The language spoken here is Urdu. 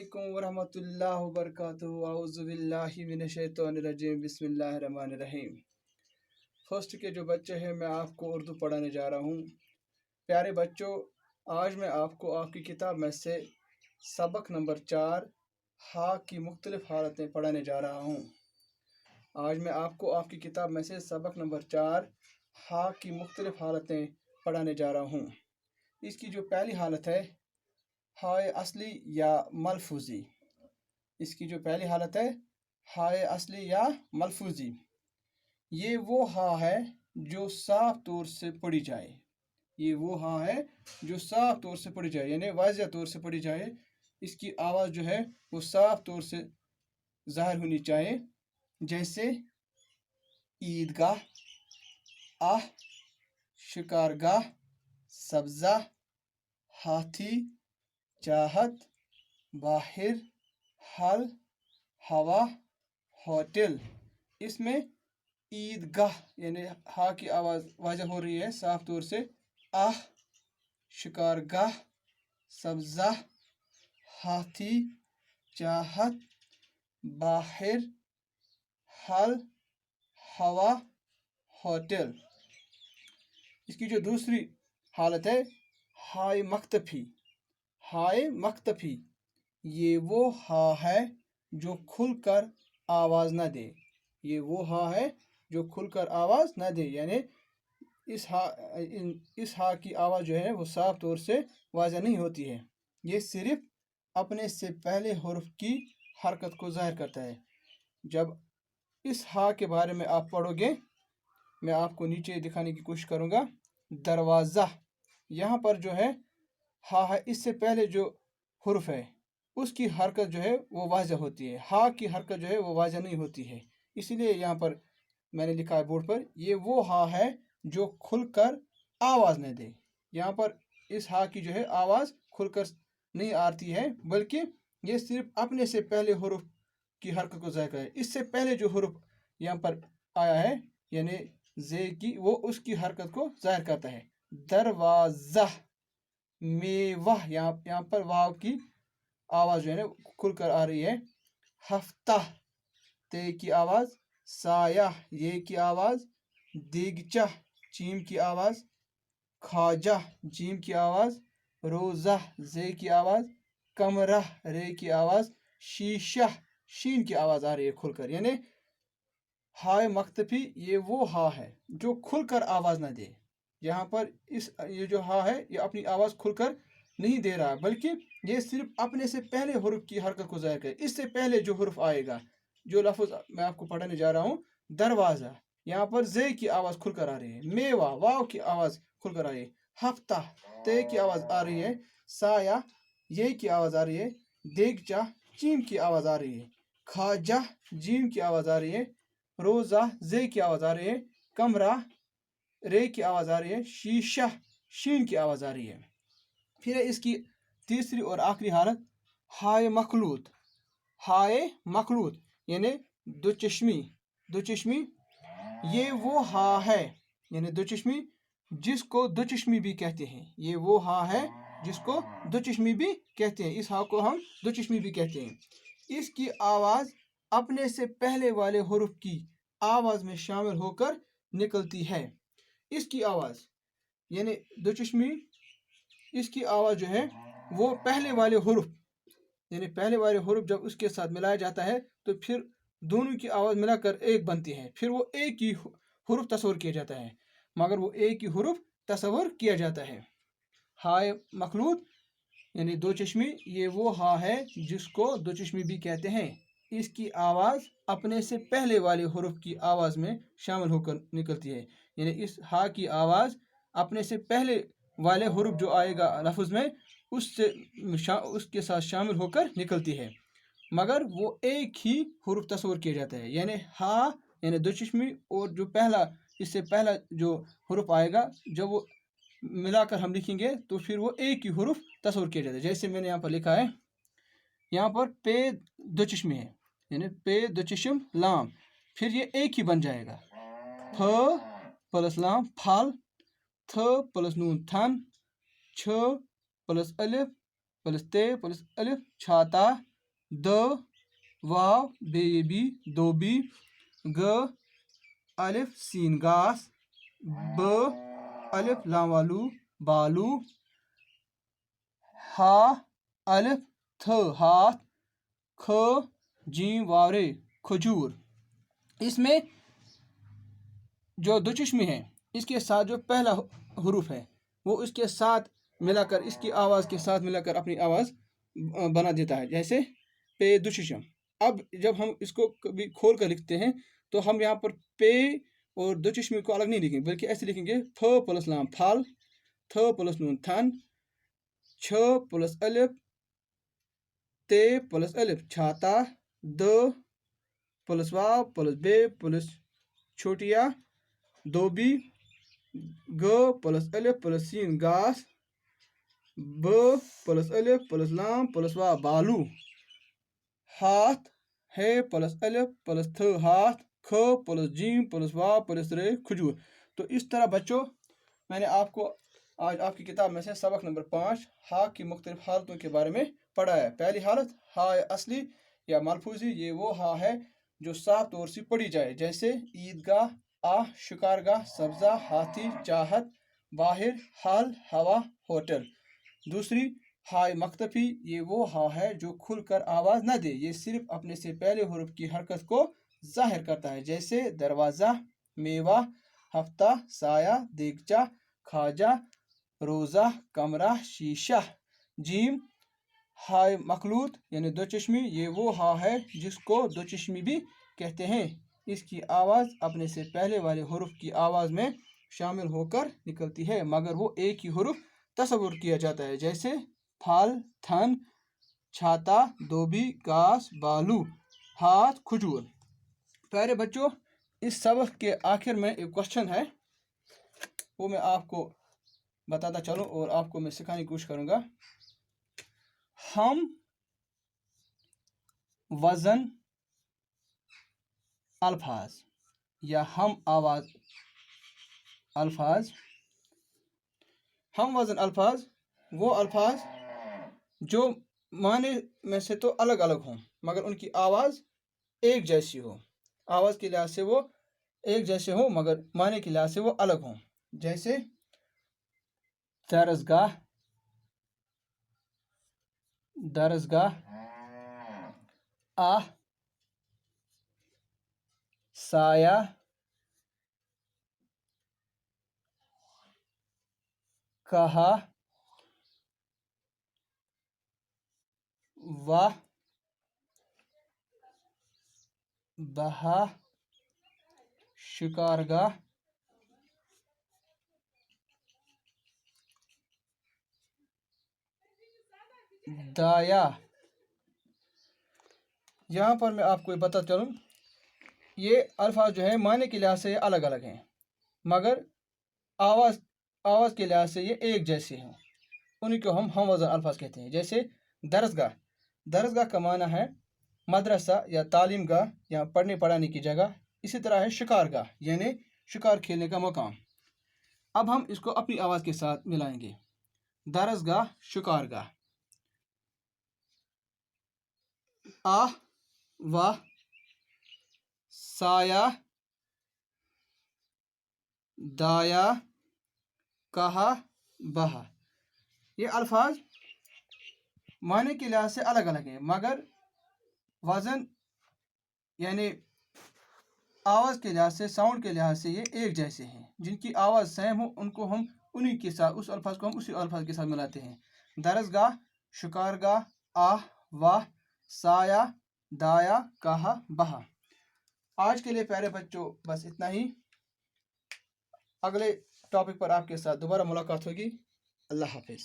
علیکم ورحمۃ اللہ وبرکاتہ اعوذ باللہ من الشیطان الرجیم بسم اللہ الرحمن الرحیم۔ فرسٹ کے جو بچے ہیں میں آپ کو اردو پڑھانے جا رہا ہوں۔ پیارے بچوں، آج میں آپ کو آپ کی کتاب میں سے سبق نمبر 4 ہا کی مختلف حالتیں پڑھانے جا رہا ہوں۔ آج میں آپ کو آپ کی کتاب میں سے سبق نمبر 4 ہا کی مختلف حالتیں پڑھانے جا رہا ہوں۔ اس کی جو پہلی حالت ہے ہائے اصلی یا ملفوظی۔ اس کی جو پہلی حالت ہے ہائے اصلی یا ملفوظی۔ یہ وہ ہا ہے جو صاف طور سے پڑھی جائے۔ یہ وہ ہا ہے جو صاف طور سے پڑھی جائے، یعنی واضح طور سے پڑھی جائے۔ اس کی آواز جو ہے وہ صاف طور سے ظاہر ہونی چاہیے، جیسے عیدگاہ، شکارگاہ، سبزہ، ہاتھی، چاہت، باہر، حل، ہوا، ہوٹل۔ اس میں عیدگاہ یعنی ہا کی آواز واضح ہو رہی ہے صاف طور سے۔ شکارگاہ، سبزہ، ہاتھی، چاہت، باہر، حل، ہوا، ہوٹل۔ اس کی جو دوسری حالت ہے ہائے مختفی۔ ہائے مختفی، یہ وہ ہا ہے جو کھل کر آواز نہ دے۔ یہ وہ ہا ہے جو کھل کر آواز نہ دے، یعنی اس ہا کی آواز جو ہے وہ صاف طور سے واضح نہیں ہوتی ہے۔ یہ صرف اپنے سے پہلے حرف کی حرکت کو ظاہر کرتا ہے۔ جب اس ہا کے بارے میں آپ پڑھو گے، میں آپ کو نیچے دکھانے کی کوشش کروں گا۔ دروازہ، یہاں پر جو ہے ہا ہے، اس سے پہلے جو حرف ہے اس کی حرکت جو ہے وہ واضح ہوتی ہے۔ ہا کی حرکت جو ہے وہ واضح نہیں ہوتی ہے، اسی لیے یہاں پر میں نے لکھا ہے بورڈ پر، یہ وہ ہا ہے جو کھل کر آواز نہ دے۔ یہاں پر اس ہا کی جو ہے آواز کھل کر نہیں آتی ہے، بلکہ یہ صرف اپنے سے پہلے حرف کی حرکت کو ظاہر کرے۔ اس سے پہلے جو حرف یہاں پر آیا ہے یعنی زے کی، وہ اس کی حرکت کو ظاہر کرتا ہے۔ دروازہ، میوہ، یہاں پر واو کی آواز جو ہے کھل کر آ رہی ہے۔ ہفتہ، تے کی آواز، سایہ، یہ کی آواز، دیگچہ، چیم کی آواز، کھاجہ، جیم کی آواز، روزہ، زے کی آواز، کمرہ، رے کی آواز، شیشہ، شین کی آواز آ رہی ہے کھل کر۔ یعنی ہائے مختفی یہ وہ ہا ہے جو کھل کر آواز نہ دے۔ یہاں پر یہ جو ہا ہے یہ اپنی آواز کھل کر نہیں دے رہا، بلکہ یہ صرف اپنے سے پہلے حرف کی حرکت کو ظاہر کرے۔ اس سے پہلے جو حرف آئے گا، جو لفظ میں آپ کو پڑھانے جا رہا ہوں، دروازہ، یہاں پر زے کی آواز کھل کر آ رہی ہے۔ میوہ، واو کی آواز کھل کر آ رہی ہے۔ ہفتہ، تے کی آواز آ رہی ہے۔ سایہ، یہ کی آواز آ رہی ہے۔ دیگچہ، چیم کی آواز آ رہی ہے۔ کھاجہ، جیم کی آواز آ رہی ہے۔ روزہ، زے کی آواز آ رہی ہے۔ کمرہ، رے کی آواز آ رہی ہے۔ شیشہ، شین کی آواز آ رہی ہے۔ پھر ہے اس کی تیسری اور آخری حالت ہائے مخلوط۔ ہائے مخلوط یعنی دو چشمی۔ دو چشمی، یہ وہ ہا ہے، یعنی دو چشمی جس کو دو چشمی بھی کہتے ہیں۔ یہ وہ ہا ہے جس کو دو چشمی بھی کہتے ہیں۔ اس ہا کو ہم دو چشمی بھی کہتے ہیں۔ اس کی آواز اپنے سے پہلے والے حرف کی آواز میں شامل ہو کر نکلتی ہے۔ اس کی آواز یعنی دو چشمی، اس کی آواز جو ہے وہ پہلے والے حرف، یعنی پہلے والے حرف جب اس کے ساتھ ملایا جاتا ہے تو پھر دونوں کی آواز ملا کر ایک بنتی ہے۔ پھر وہ ایک ہی حرف تصور کیا جاتا ہے، مگر وہ ایک ہی حرف تصور کیا جاتا ہے۔ ہائے مخلوط یعنی دو چشمی، یہ وہ ہا ہے جس کو دو چشمی بھی کہتے ہیں۔ اس کی آواز اپنے سے پہلے والے حرف کی آواز میں شامل ہو کر نکلتی ہے، یعنی اس ہا کی آواز اپنے سے پہلے والے حرف جو آئے گا لفظ میں اس کے ساتھ شامل ہو کر نکلتی ہے، مگر وہ ایک ہی حرف تصور کیا جاتا ہے۔ یعنی ہا یعنی دو چشمی، اور جو اس سے پہلا جو حرف آئے گا جب وہ ملا کر ہم لکھیں گے تو پھر وہ ایک ہی حرف تصور کیا جاتا ہے۔ جیسے میں نے یہاں پر لکھا ہے، یہاں پر پے دو چشمی ہے، یعنی پے دو چشم لام، پھر یہ ایک ہی بن جائے گا۔ ف پلس لام پھل، تھ پلس نون تھن، چھ پلس الف پلس تے پلس الف چھاتا، د واو بی بی دوبی گ الف سین گاس ب الف لام والو بالو ہا الف تھ ہاتھ کھ جیم واورے کھجور. اس میں جو دو چشمی ہے اس کے ساتھ جو پہلا حروف ہے وہ اس کے ساتھ ملا کر اس کی آواز کے ساتھ ملا کر اپنی آواز بنا دیتا ہے. جیسے پے دششم. اب جب ہم اس کو کبھی کھول کر لکھتے ہیں تو ہم یہاں پر پے اور دو چشمی کو الگ نہیں لکھیں گے بلکہ ایسے لکھیں گے ف پلس لام پھل تھ پلس نون تھن چھ پلس الف تے پلس الف چھاتا د پلس واو پلس بے پلس چھوٹیا دوبی گ پلس الف پلس سین گاس ب پلس الف پلس لام پلس واو بالو ہاتھ ہے پلس الف پلس تھ ہاتھ کھ پلس جیم پلس واو پلس رے کھجور. تو اس طرح بچوں میں نے آپ کو آج آپ کی کتاب میں سے سبق نمبر 5 ہا کی مختلف حالتوں کے بارے میں پڑھا ہے. پہلی حالت ہا اصلی یا ملفوظی. یہ وہ ہا ہے جو صاف طور سے پڑھی جائے جیسے عیدگاہ شکارگاہ سبزہ ہاتھی چاہت باہر حال ہوا ہوٹل. دوسری ہائے مکتفی. یہ وہ ہا ہے جو کھل کر آواز نہ دے. یہ صرف اپنے سے پہلے حرف کی حرکت کو ظاہر کرتا ہے جیسے دروازہ میوہ ہفتہ سایہ دیگچہ کھاجہ روزہ کمرہ شیشہ. جیم ہائے مخلوط یعنی دو چشمی. یہ وہ ہا ہے جس کو دو چشمی بھی کہتے ہیں. اس کی آواز اپنے سے پہلے والے حرف کی آواز میں شامل ہو کر نکلتی ہے مگر وہ ایک ہی حرف تصور کیا جاتا ہے جیسے پھل تھن چھاتا دوبی گاس بالو ہاتھ کھجور. پیارے بچوں اس سبق کے آخر میں ایک کوشچن ہے وہ میں آپ کو بتاتا چلوں اور آپ کو میں سکھانے کی کوشش کروں گا. ہم وزن الفاظ یا ہم آواز الفاظ. ہم وزن الفاظ وہ الفاظ جو معنی میں سے تو الگ الگ ہوں مگر ان کی آواز ایک جیسی ہو. آواز کے لحاظ سے وہ ایک جیسے ہوں مگر معنی کے لحاظ سے وہ الگ ہوں. جیسے درسگاہ سایہ کہا بہا شکارگاہ دایا. یہاں پر میں آپ کو بتا چلوں یہ الفاظ جو ہیں معنی کے لحاظ سے یہ الگ الگ ہیں مگر آواز کے لحاظ سے یہ ایک جیسے ہیں. انہیں کو ہم وزن الفاظ کہتے ہیں. جیسے درسگاہ کا معنی ہے مدرسہ یا تعلیم گاہ یا پڑھنے پڑھانے کی جگہ. اسی طرح ہے شکارگاہ یعنی شکار کھیلنے کا مقام. اب ہم اس کو اپنی آواز کے ساتھ ملائیں گے. درسگاہ شکارگاہ واہ سایہ دایا کہا بہا. یہ الفاظ معنی کے لحاظ سے الگ الگ ہیں مگر وزن یعنی آواز کے لحاظ سے ساؤنڈ کے لحاظ سے یہ ایک جیسے ہیں. جن کی آواز سیم ہو ان کو ہم انہی کے ساتھ اس الفاظ کو ہم اسی الفاظ کے ساتھ ملاتے ہیں. درسگاہ شکارگاہ واہ سایہ دایا کہا بہا. آج کے لیے پیارے بچوں بس اتنا ہی. اگلے ٹاپک پر آپ کے ساتھ دوبارہ ملاقات ہوگی. اللہ حافظ.